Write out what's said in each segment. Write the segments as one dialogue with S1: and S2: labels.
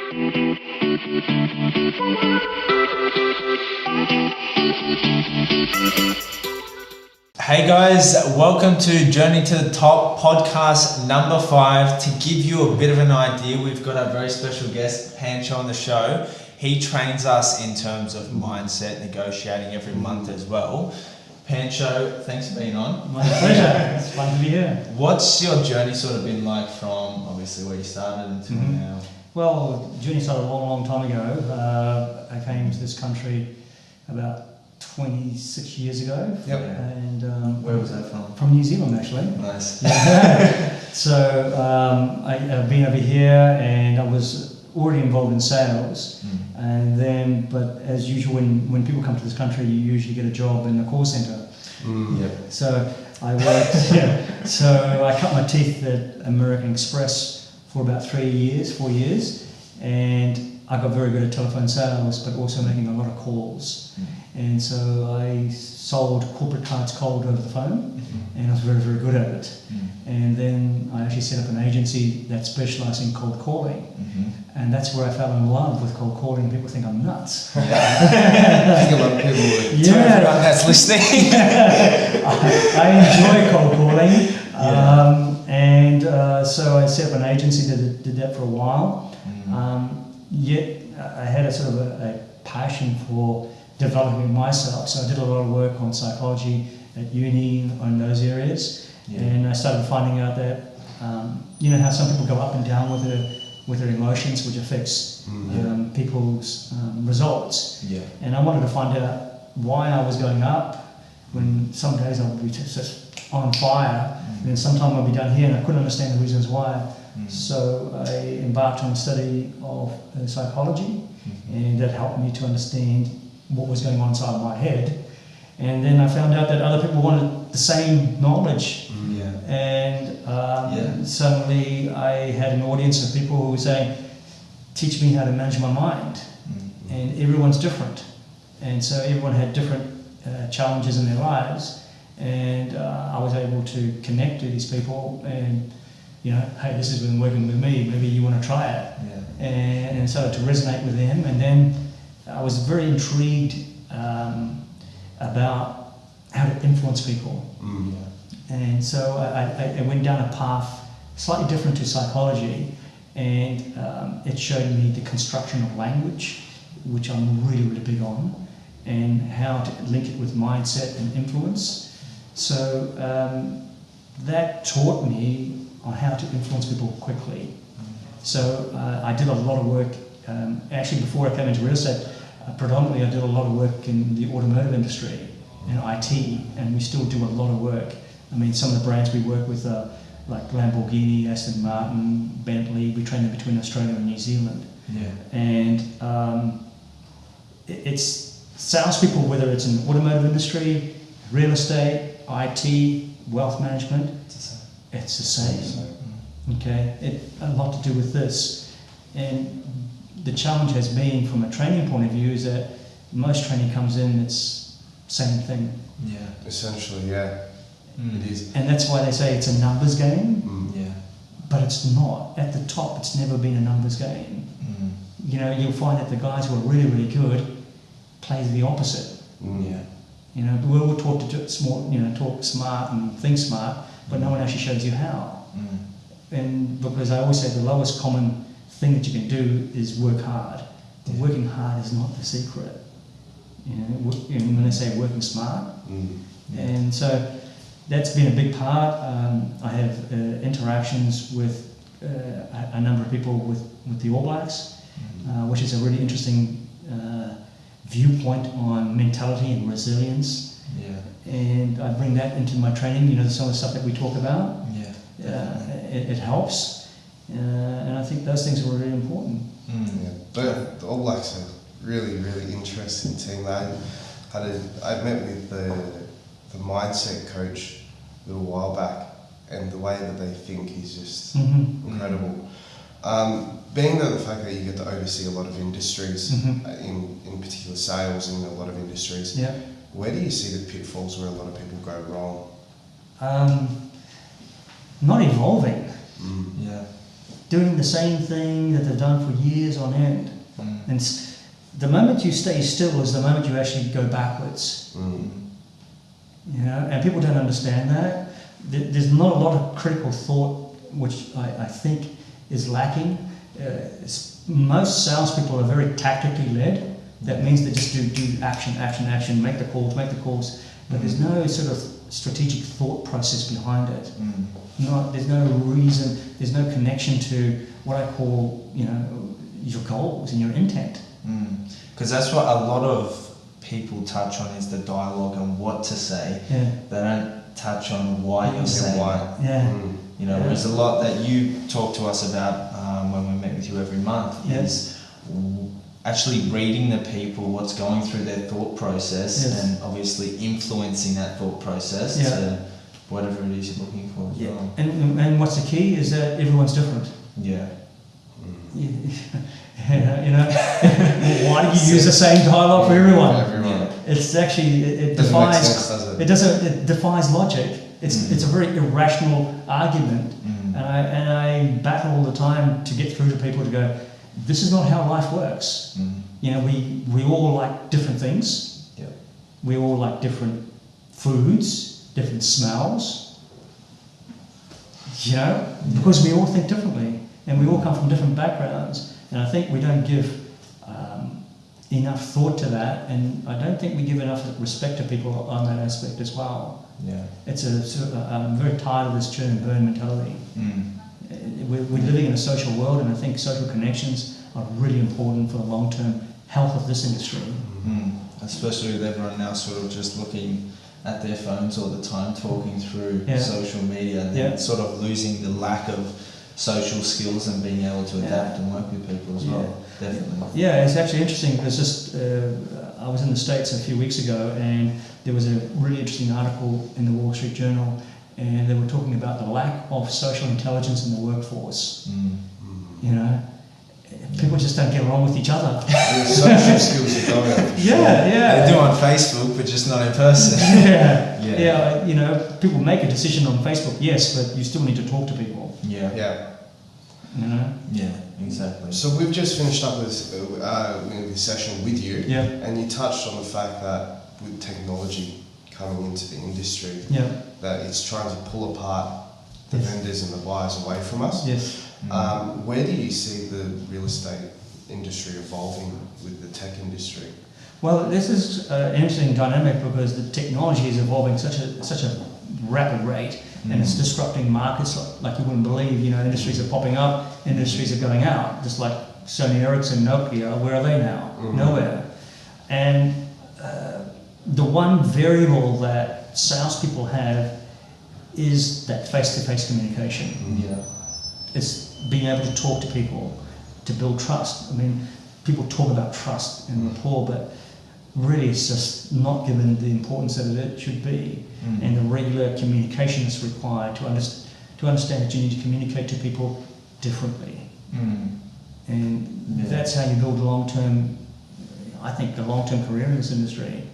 S1: Hey guys, welcome to Journey to the Top podcast number 5. To give you a bit of an idea, we've got our very special guest, Pancho, on the show. He trains us in terms of mindset, negotiating every month as well. Pancho, thanks for being on.
S2: My pleasure. It's fun to be here.
S1: What's your journey sort of been like from obviously where you started until now?
S2: Well, the journey started a long time ago. I came to this country about 26 years ago.
S1: Yep.
S2: And
S1: Where was that from?
S2: From New Zealand, actually.
S1: Nice.
S2: So I've been over here, and I was already involved in sales. And then, but as usual, when people come to this country, you usually get a job in the call center.
S1: Yep.
S2: So I worked. So I cut my teeth at American Express for about 4 years, and I got very good at telephone sales, but also making a lot of calls. And so I sold corporate cards cold over the phone, and I was very good at it. And then I actually set up an agency that specialised in cold calling, and that's where I fell in love with cold calling. People think I'm nuts.
S1: I think a lot of people would.
S2: Yeah.
S1: To everyone that's listening.
S2: I enjoy cold calling, and so I set up an agency that did that for a while. Yet I had a sort of a passion for developing myself, so I did a lot of work on psychology at uni on those areas, and I started finding out that you know how some people go up and down with their emotions, which affects people's results. And I wanted to find out why I was going up when some days I would be just on fire, and then sometime I'd be down here, and I couldn't understand the reasons why. So I embarked on a study of psychology, and that helped me to understand what was going on inside my head. And then I found out that other people wanted the same knowledge. And suddenly I had an audience of people who were saying, teach me how to manage my mind. And everyone's different. And so everyone had different challenges in their lives. And I was able to connect to these people and, you know, hey, this has been working with me, maybe you want to try it. And it started to resonate with them. And then I was very intrigued about how to influence people. And so I went down a path slightly different to psychology, and it showed me the construction of language, which I'm really big on, and how to link it with mindset and influence. So that taught me on how to influence people quickly. So I did a lot of work, actually before I came into real estate, predominantly I did a lot of work in the automotive industry and IT, and we still do a lot of work. I mean, some of the brands we work with are like Lamborghini, Aston Martin, Bentley. We train them between Australia and New Zealand. And it's salespeople, whether it's in the automotive industry, real estate, IT, wealth management, it's the same. Okay, a lot to do with this. And the challenge has been, from a training point of view, is that most training comes in, it's same thing.
S3: Essentially, it is.
S2: And that's why they say it's a numbers game. But it's not. At the top, it's never been a numbers game. You know, you'll find that the guys who are really good play the opposite. You know, we're all taught to talk smart and think smart, but no one actually shows you how. And because I always say the lowest common thing that you can do is work hard. But working hard is not the secret. You know, when they say working smart. And so that's been a big part. I have interactions with a number of people with the All Blacks, which is a really interesting viewpoint on mentality and resilience. And I bring that into my training, you know, some of the stuff that we talk about. It helps. And I think those things are really important.
S3: But the All Blacks are really interesting team. I met with the mindset coach a little while back, and the way that they think is just incredible. Being that the fact that you get to oversee a lot of industries, in particular sales in a lot of industries, where do you see the pitfalls where a lot of people go wrong?
S2: Not evolving. doing the same thing that they've done for years on end. And the moment you stay still is the moment you actually go backwards. You know, and people don't understand that. There's not a lot of critical thought, which I think is lacking. Most salespeople are very tactically led. That means they just do action, make the calls. But there's no sort of strategic thought process behind it. There's no reason, there's no connection to what I call, you know, your goals and your intent.
S1: Because that's what a lot of people touch on, is the dialogue and what to say. They don't touch on why you're saying it. You know, there's a lot that you talk to us about when we meet with you every month is actually reading the people, what's going through their thought process, and obviously influencing that thought process to whatever it is you're looking for as well.
S2: And what's the key is that everyone's different. You know, why do you use the same dialogue for everyone? It's actually it defies it defies logic. It's a very irrational argument, and I battle all the time to get through to people to go, this is not how life works. You know, we all like different things. We all like different foods, different smells. You know, because we all think differently, and we all come from different backgrounds. And I think we don't give enough thought to that, and I don't think we give enough respect to people on that aspect as well. It's a sort of I'm very tired of this churn and burn mentality. We're living in a social world, and I think social connections are really important for the long-term health of this industry.
S1: Especially with everyone now sort of just looking at their phones all the time, talking through social media, and then sort of losing the lack of social skills and being able to adapt and work with people as well. Definitely.
S2: It's actually interesting because just I was in the States a few weeks ago, and there was a really interesting article in the Wall Street Journal, and they were talking about the lack of social intelligence in the workforce. You know, people just don't get along with each other.
S3: Social skills are going on.
S1: They do on Facebook, but just not in person.
S2: You know, people make a decision on Facebook, yes, but you still need to talk to people. You know?
S1: Exactly.
S3: So we've just finished up with this session with you, and you touched on the fact that with technology coming into the industry, that it's trying to pull apart the vendors and the buyers away from us. Where do you see the real estate industry evolving with the tech industry?
S2: Well, this is an interesting dynamic because the technology is evolving such a rapid rate, and it's disrupting markets like you wouldn't believe. You know, industries are popping up, industries are going out, just like Sony Ericsson, Nokia. Where are they now? Nowhere. And the one variable that salespeople have is that face-to-face communication. It's being able to talk to people, to build trust. I mean, people talk about trust and rapport, but really it's just not given the importance that it should be. And the regular communication is required to understand that you need to communicate to people differently. And that's how you build I think a long-term career in this industry.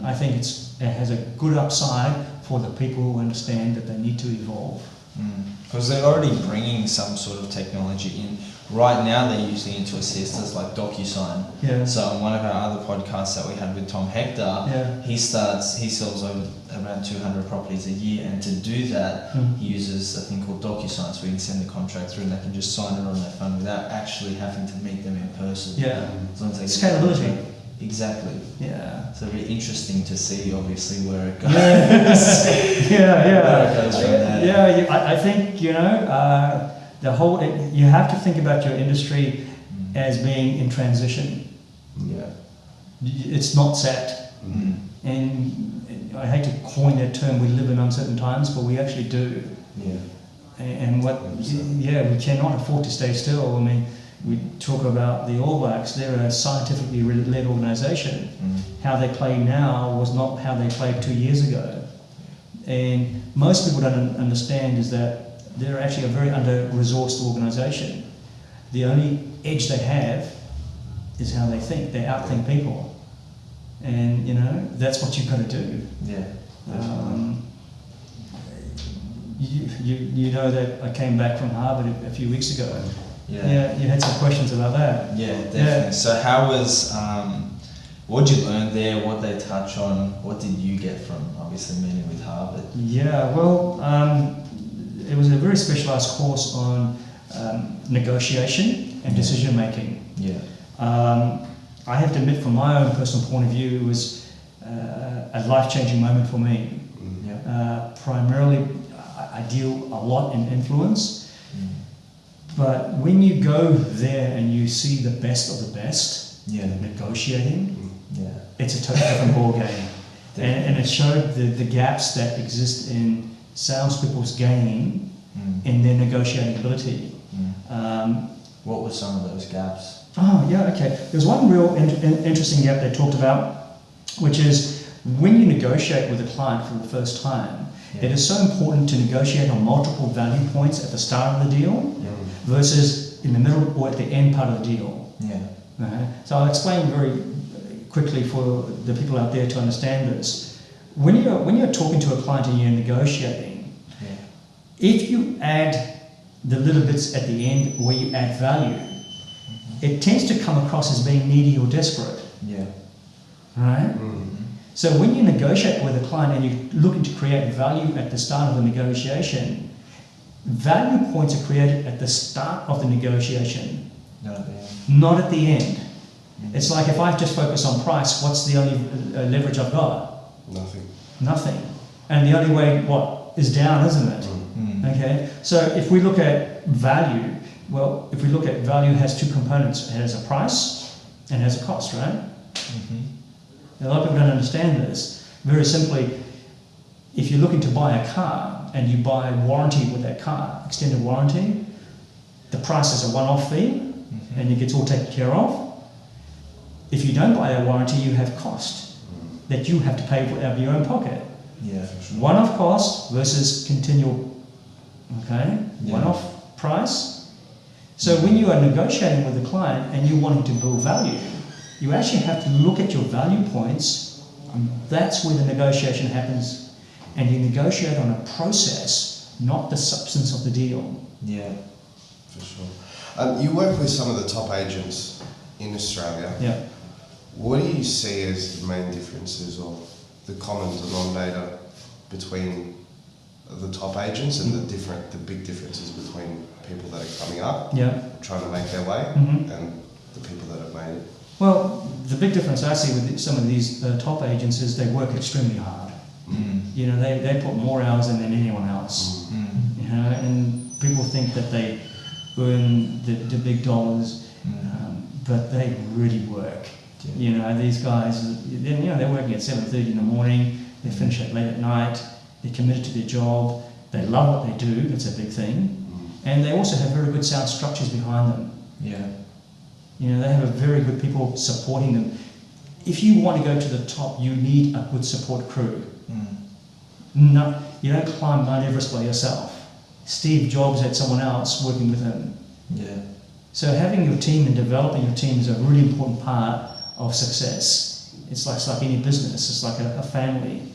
S2: I think it has a good upside for the people who understand that they need to evolve.
S1: Because they're already bringing some sort of technology in. Right now they're using it to assist us, like DocuSign. So on one of our other podcasts that we had with Tom Hector, he sells over around 200 properties a year, and to do that he uses a thing called DocuSign, so we can send the contract through and they can just sign it on their phone without actually having to meet them in person.
S2: Scalability.
S1: Exactly. So it'll be interesting to see, obviously, where it goes. Where it goes from there.
S2: I think, you know, you have to think about your industry as being in transition. It's not set. And I hate to coin that term, we live in uncertain times, but we actually do. And we cannot afford to stay still. I mean, we talk about the All Blacks, they're a scientifically led organisation. How they play now was not how they played 2 years ago. And most people don't understand is that they're actually a very under-resourced organisation. The only edge they have is how they think. They outthink people. And, you know, that's what you've got to do. you know that I came back from Harvard a few weeks ago.
S1: Yeah.
S2: You had some questions about that.
S1: Yeah, definitely. Yeah. So how was, what did you learn there? What they touch on? What did you get from obviously meeting with Harvard?
S2: Yeah, well, it was a very specialised course on negotiation and decision making.
S1: Yeah.
S2: I have to admit, from my own personal point of view, it was a life-changing moment for me.
S1: Yeah.
S2: Primarily, I deal a lot in influence, but when you go there and you see the best of the best, negotiating, it's a totally different ball game. And it showed the gaps that exist in salespeople's game in their negotiating ability.
S1: What were some of those gaps?
S2: Oh, yeah, okay. There's one real interesting gap they talked about, which is when you negotiate with a client for the first time, it is so important to negotiate on multiple value points at the start of the deal versus in the middle or at the end part of the deal. So I'll explain very quickly for the people out there to understand this. When you're talking to a client and you're negotiating, if you add the little bits at the end where you add value, it tends to come across as being needy or desperate. Right? So when you negotiate with a client and you're looking to create value at the start of the negotiation, value points are created at the start of the negotiation, not at the end. It's like if I just focus on price, what's the only leverage I've got? Nothing. And the only way, is down, isn't it? Okay. So if we look at value, if we look at value, has two components. It has a price and it has a cost, right? A lot of people don't understand this. Very simply, if you're looking to buy a car and you buy warranty with that car, extended warranty, the price is a one-off fee and it gets all taken care of. If you don't buy that warranty, you have cost that you have to pay out of your own pocket. One-off cost versus continual, one-off price. So when you are negotiating with a client and you're wanting to build value, you actually have to look at your value points, and that's where the negotiation happens. And you negotiate on a process, not the substance of the deal.
S3: For sure. You work with some of the top agents in Australia. What do you see as the main differences or the common denominator between the top agents and the big differences between people that are coming up, trying to make their way, and the people that have made it?
S2: Well, the big difference I see with some of these top agents is they work extremely hard. You know, they put more hours in than anyone else. You know, and people think that they earn the big dollars, but they really work. You know, these guys, they're working at 7:30 in the morning, they finish it late at night, they're committed to their job, they love what they do, that's a big thing, and they also have very good sound structures behind them. You know, they have very good people supporting them. If you want to go to the top, you need a good support crew. No, you don't climb Mount Everest by yourself. Steve Jobs had someone else working with him. So having your team and developing your team is a really important part of success. It's like any business. It's like a family.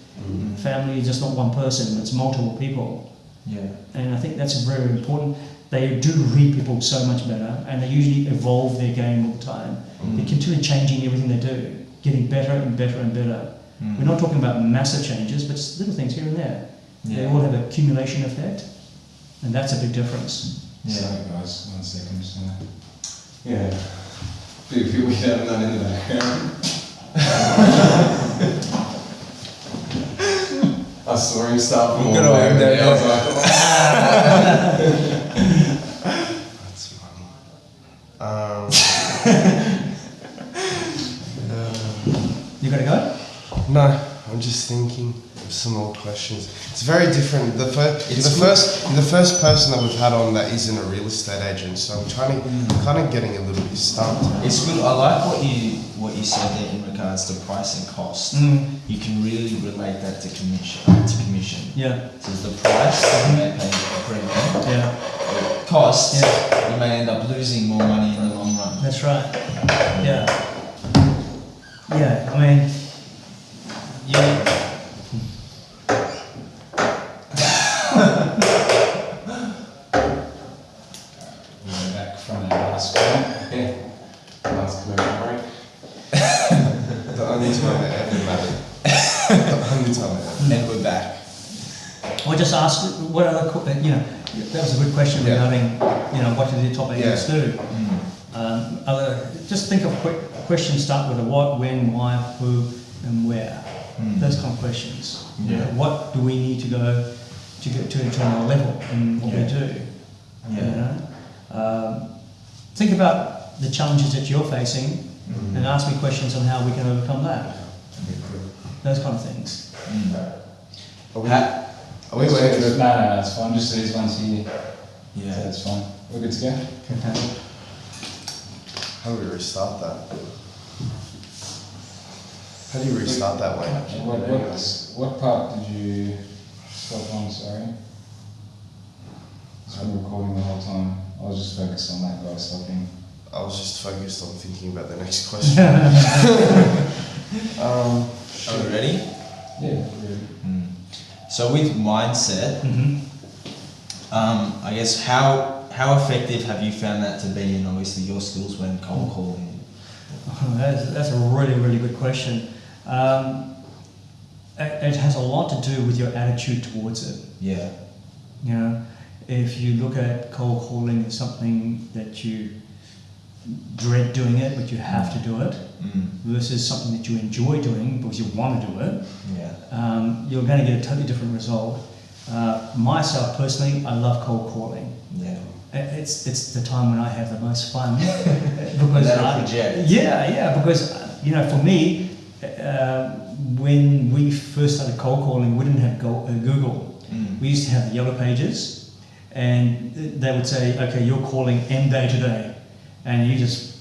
S2: Family is just not one person, it's multiple people. And I think that's very important. They do read people so much better, and they usually evolve their game all the time. They're continually changing everything they do, getting better and better and better. We're not talking about massive changes, but it's little things here and there. They all have an accumulation effect, and that's a big difference.
S4: Sorry guys, 1 second. Few people haven't done in the background. I saw him start from all the way over there. I was like,
S3: That's funny.
S2: You gotta go?
S3: No, I'm just thinking of some more questions. It's very different. You're the first person that we've had on that isn't a real estate agent, so I'm kind of getting a little bit stumped.
S1: It's good. I like what you said there in regards to price and cost. You can really relate that to commission. So it's the price, you may pay a premium. The cost, you may end up losing more money in the long run.
S2: That's right. I mean,
S4: Last commercial break.
S3: The only time it ever mattered. The only time it ever.
S1: And we're back.
S2: I just asked, what other, that was a good question regarding, what did the top agents do? Just think of questions, start with a what, when, why, who, and where. Those kind of questions.
S1: Yeah.
S2: What do we need to go to get to another level in what we do? Think about the challenges that you're facing and ask me questions on how we can overcome that. Those kind of things.
S3: Are we working
S4: No, that's fine. Just these ones here.
S1: Yeah.
S4: So that's fine. We're good to go.
S2: Okay.
S3: How do we restart that? How do you restart that way?
S4: What part did you stop on, sorry? It's been recording the whole time. I was just focused on that guy stopping.
S3: I was just focused on thinking about the next question.
S1: Are we ready?
S4: Yeah, really.
S1: So with mindset, I guess how effective have you found that to be, and obviously your skills when cold calling?
S2: That's a really, really good question. It has a lot to do with your attitude towards it.
S1: Yeah.
S2: If you look at cold calling as something that you dread doing it, but you have to do it, versus something that you enjoy doing because you want to do it, you're going to get a totally different result. Myself personally, I love cold calling.
S1: Yeah.
S2: It's the time when I have the most fun because because for me, when we first started cold calling, we didn't have Google. We used to have the yellow pages, and they would say, okay, you're calling M day today, and you just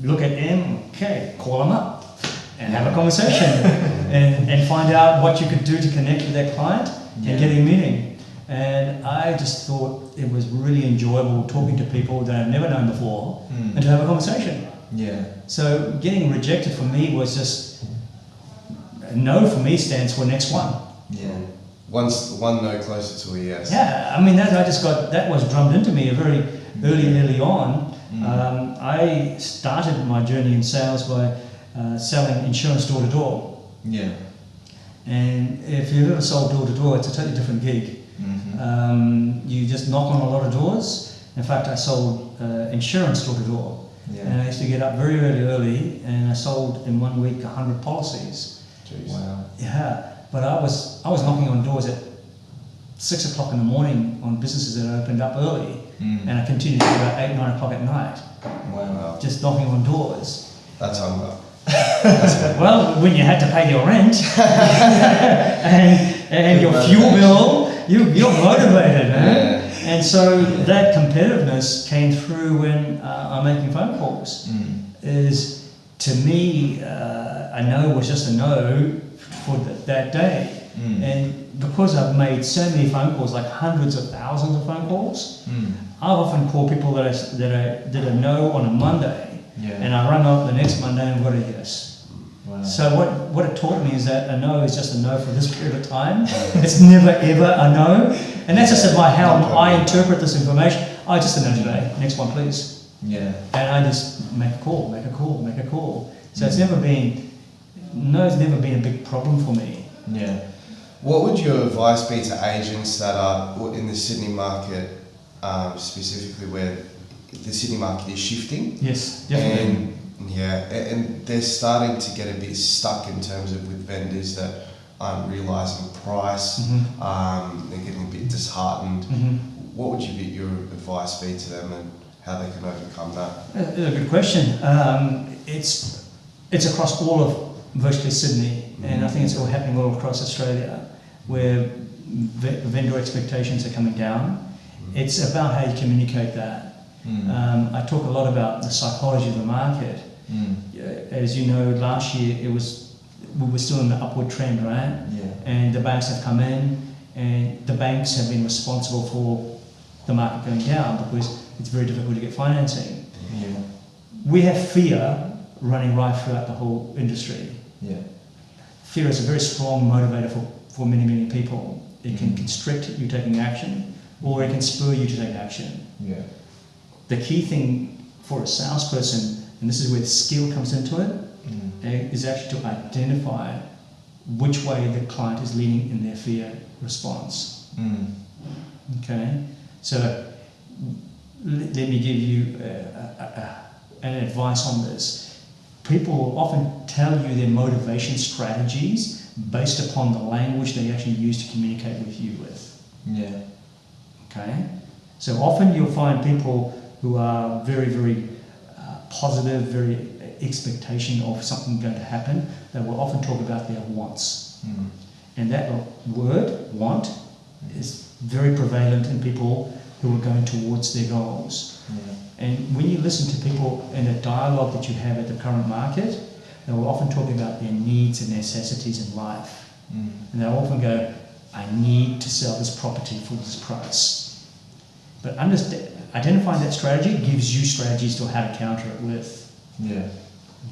S2: look at M, okay, call them up and have a conversation and find out what you could do to connect with that client and get a meeting. And I just thought it was really enjoyable talking to people that I've never known before and to have a conversation.
S1: Yeah.
S2: So getting rejected for me was just, no for me stands for next one.
S1: Yeah.
S3: One no closer to a yes.
S2: Yeah, I mean that was drummed into me very early on. I started my journey in sales by selling insurance door to door.
S1: Yeah.
S2: And if you've ever sold door to door, it's a totally different gig. You just knock on a lot of doors. In fact, I sold insurance door to door. And I used to get up very early, and I sold in 1 week 100 policies.
S3: Jeez.
S1: Wow.
S2: Yeah, but I was knocking on doors at 6 o'clock in the morning on businesses that opened up early, and I continued to about 8, 9 o'clock at night.
S1: Wow.
S2: Just knocking on doors.
S3: That's hunger.
S2: Well, when you had to pay your rent and your fuel bill, you're motivated, man. And so that competitiveness came through when I'm making phone calls. Is to me, a no was just a no for that day. And because I've made so many phone calls, like hundreds of thousands of phone calls, I've often called people that did a no on a Monday, and I rung up the next Monday and got a yes.
S1: Wow.
S2: So what it taught me is that a no is just a no for this period of time. It's never ever a no, and that's just about how I interpret this information. I just a no today. Next one, please.
S1: Yeah.
S2: And I just make a call. So it's never been a big problem for me.
S1: Yeah.
S3: What would your advice be to agents that are in the Sydney market, specifically where the Sydney market is shifting?
S2: Yes, definitely.
S3: And they're starting to get a bit stuck in terms of with vendors that aren't realising price. They're getting a bit disheartened. What would your advice be to them and how they can overcome that?
S2: That's a good question. It's across all of virtually Sydney, and I think it's all happening all across Australia, where vendor expectations are coming down. It's about how you communicate that. I talk a lot about the psychology of the market. As you know, last year we were still in the upward trend, right? And the banks have come in, and the banks have been responsible for the market going down because it's very difficult to get financing. We have fear running right throughout the whole industry. Fear is a very strong motivator for many people. It can constrict you taking action, or it can spur you to take action. The key thing for a salesperson and this is where the skill comes into it, is actually to identify which way the client is leaning in their fear response. Okay, so let me give you an advice on this. People will often tell you their motivation strategies based upon the language they actually use to communicate with you with.
S1: Yeah.
S2: Okay, so often you'll find people who are very, very positive, very expectation of something going to happen. They will often talk about their wants, and that word "want" is very prevalent in people who are going towards their goals. And when you listen to people in a dialogue that you have at the current market, they will often talk about their needs and necessities in life. And they'll often go, I need to sell this property for this price. But identifying that strategy gives you strategies to how to counter it with.
S1: Yeah.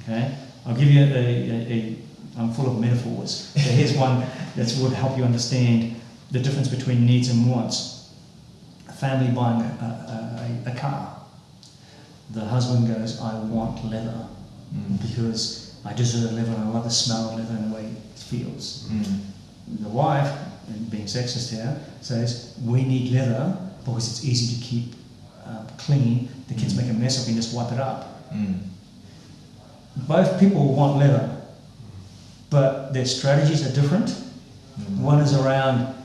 S2: Okay? I'll give you I'm full of metaphors. So here's one that would help you understand the difference between needs and wants. A family buying a car. The husband goes, I want leather because I deserve leather and I love the smell of leather and the way it feels. The wife, and being sexist here, says, we need leather because it's easy to keep clean. The kids make a mess of it and just wipe it up. Both people want leather, but their strategies are different. One is around,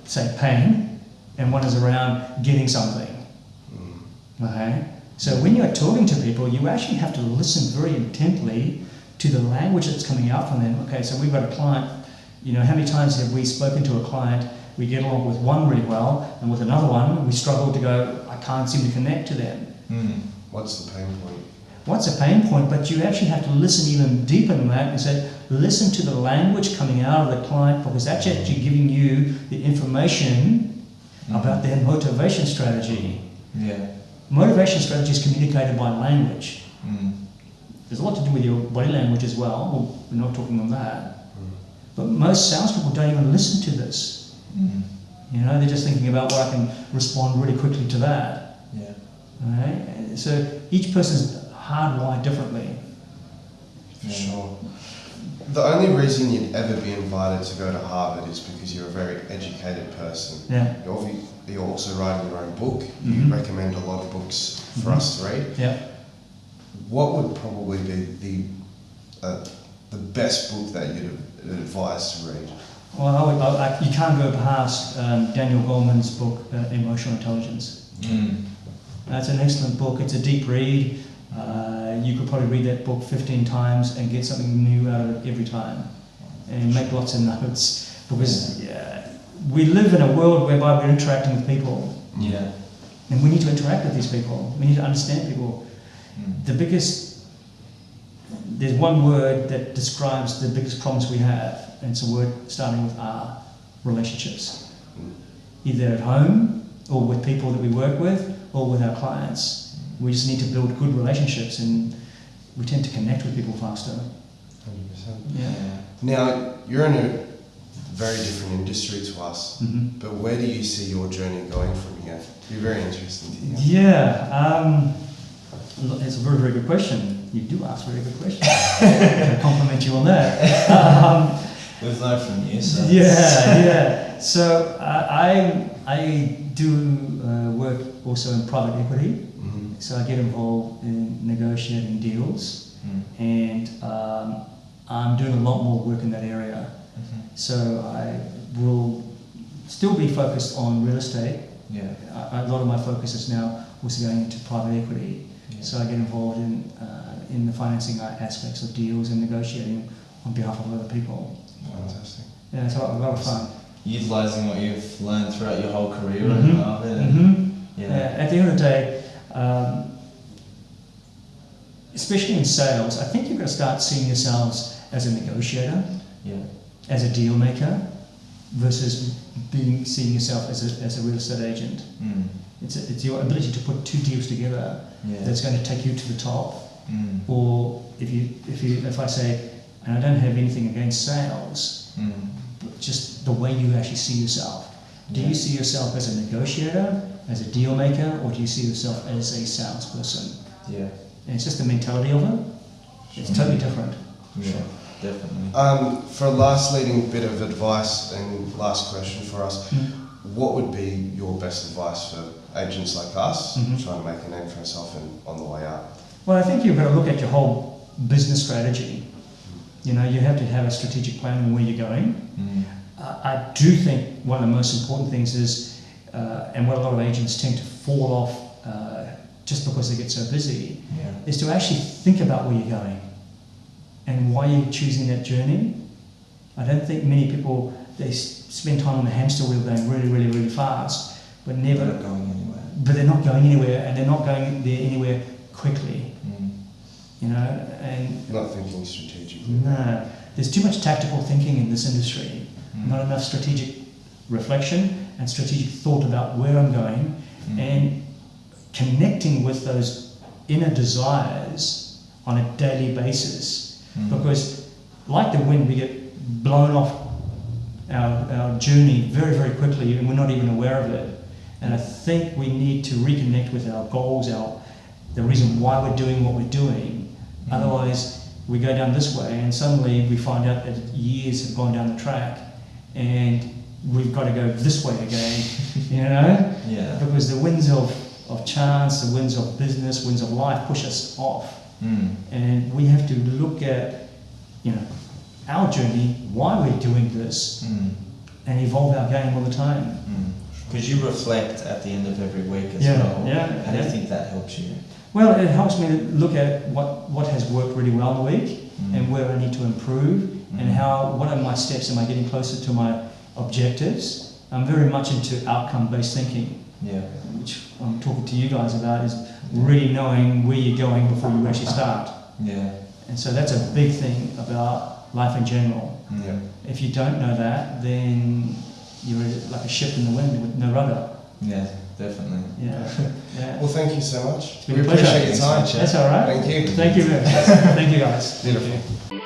S2: say, pain, and one is around getting something. Okay? So when you're talking to people, you actually have to listen very intently to the language that's coming out from them. Okay, so we've got a client, how many times have we spoken to a client, we get along with one really well, and with another one, we struggle to go, I can't seem to connect to them.
S3: What's the pain point?
S2: What's a pain point? But you actually have to listen even deeper than that and say, listen to the language coming out of the client, because that's actually giving you the information about their motivation strategy.
S1: Yeah.
S2: Motivation strategy is communicated by language. There's a lot to do with your body language as well. We're not talking on that. But most salespeople don't even listen to this. They're just thinking about what I can respond really quickly to that.
S1: Yeah.
S2: Right? So each person's hardwired differently.
S3: For sure. The only reason you'd ever be invited to go to Harvard is because you're a very educated person.
S2: Yeah.
S3: You're also writing your own book. You recommend a lot of books for us to read.
S2: Yeah.
S3: What would probably be the best book that you'd advise to read?
S2: Well, you can't go past Daniel Goleman's book, Emotional Intelligence. That's an excellent book. It's a deep read. You could probably read that book 15 times and get something new out of it every time, and make lots of notes, because we live in a world whereby we're interacting with people.
S1: Yeah.
S2: And we need to interact with these people. We need to understand people. There's one word that describes the biggest problems we have, and it's a word starting with R: relationships. Either at home, or with people that we work with, or with our clients. We just need to build good relationships, and we tend to connect with people faster.
S3: 100%.
S2: Yeah.
S3: Now, you're in a very different industry to us, but where do you see your journey going from here? It'd be very interesting to hear.
S2: Yeah, it's a very, very good question. You do ask very good questions. I compliment you on that.
S1: We've learned from you, so.
S2: Yeah. So I do work also in private equity. So I get involved in negotiating deals, and I'm doing a lot more work in that area. So I will still be focused on real estate.
S1: Yeah.
S2: A lot of my focus is now also going into private equity. Yeah. So I get involved in the financing aspects of deals and negotiating on behalf of other people.
S3: Fantastic.
S2: Yeah, it's a lot of fun.
S1: Utilising what you've learned throughout your whole career at Harvard.
S2: At the end of the day, especially in sales, I think you've got to start seeing yourselves as a negotiator, as a deal maker, versus seeing yourself as a real estate agent. It's your ability to put two deals together that's going to take you to the top. Or if I say, and I don't have anything against sales, but just the way you actually see yourself. Do you see yourself as a negotiator, as a deal maker, or do you see yourself as a salesperson?
S1: Yeah.
S2: And it's just the mentality of it. It's totally different.
S1: Yeah, definitely.
S3: For a last leading bit of advice and last question for us, what would be your best advice for agents like us trying to make a name for ourselves and on the way up?
S2: Well, I think you've got to look at your whole business strategy. You know, you have to have a strategic plan on where you're going. I do think one of the most important things is, and what a lot of agents tend to fall off just because they get so busy, is to actually think about where you're going and why you're choosing that journey. I don't think many people, they spend time on the hamster wheel going really, really, really fast, but never
S1: going anywhere.
S2: But they're not going anywhere, and they're not going there anywhere quickly. You know, and
S3: not thinking strategically.
S2: No, there's too much tactical thinking in this industry. Not enough strategic reflection and strategic thought about where I'm going, and connecting with those inner desires on a daily basis. Because, like the wind, we get blown off our journey very, very quickly, and we're not even aware of it. And I think we need to reconnect with our goals, the reason why we're doing what we're doing. Otherwise, we go down this way, and suddenly we find out that years have gone down the track, and we've got to go this way again. You know?
S1: Yeah.
S2: Because the winds of chance, the winds of business, winds of life push us off. And we have to look at, you know, our journey, why we're doing this, and evolve our game all the time.
S1: Because you reflect at the end of every week as well. How do you think that helps you?
S2: Well, it helps me to look at what has worked really well in the week and where I need to improve and what are my steps, am I getting closer to my objectives. I'm very much into outcome-based thinking, which I'm talking to you guys about, is really knowing where you're going before you actually start. And so that's a big thing about life in general. If you don't know that, then you're like a ship in the wind with no rudder.
S1: Yeah, definitely.
S3: Well, thank you so much.
S2: It's been
S3: We
S2: a pleasure.
S3: appreciate your time.
S2: That's all right.
S3: Thank you.
S2: Thank you very much. Thank you, guys.
S3: Beautiful.
S2: Thank you.